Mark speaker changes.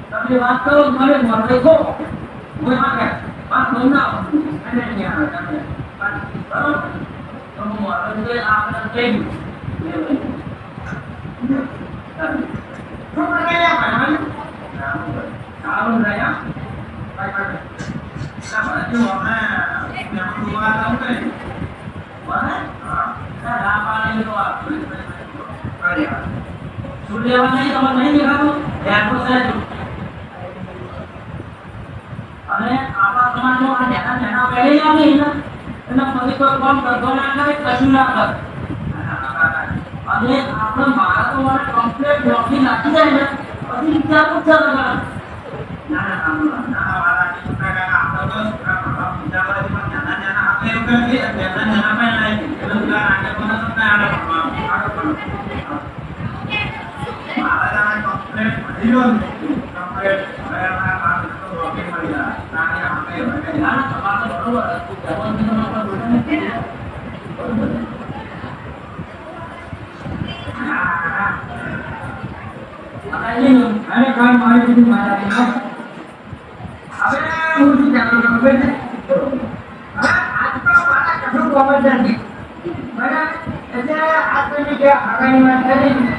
Speaker 1: તમે વાત કરો મને મોરલે કો કોઈ માંગે વાત નો ના અને અહીંયા તમે વાત કરો તો મોરલે તો આપણે કેમ તો મને લ્યા ભાઈ સારું રહ્યા ભાઈ ભાઈ સાહેબ જો અમે મેમોવા આવું ને બરાબર હા રાપાણી તો આ કર્યા સૂર્યવન નહીં તમે નહીં દેખાતો ધ્યાન સાહેબ અને આપણા સમાજમાં આ નેના પહેલી આવે ને એના પછી કોઈ કામ કરતો ના કરે કશું ના કરે અને આપણે ભારત વાળા કમ્પ્લીટ બ્લોકિંગ નાખી જાય ને પછી વિચાર પૂછા લગા ના વાળા ની સુકા આપણે તો સુકા પ્રભાવ બીજા વાળા પણ નાના આપણે એવું કરી નાના પણ નહીં એટલે સુકા આગે પણ ના આડો મારા કમ્પ્લીટ ભરીલો કમ્પ્લીટ ભરેલા માણસ તો બ્લોકિંગ મળી જાય નાને આપણે ના તમારે બરોબર જવાન દિનો આપણે બોલને બરોબર અરે કામ મારી દીધી મારા હવે હું શું જાણો ખબર છે આજ તો મારા કશું ખબર નથી બરાબર એટલે આ તો કે હગાની વાત કરી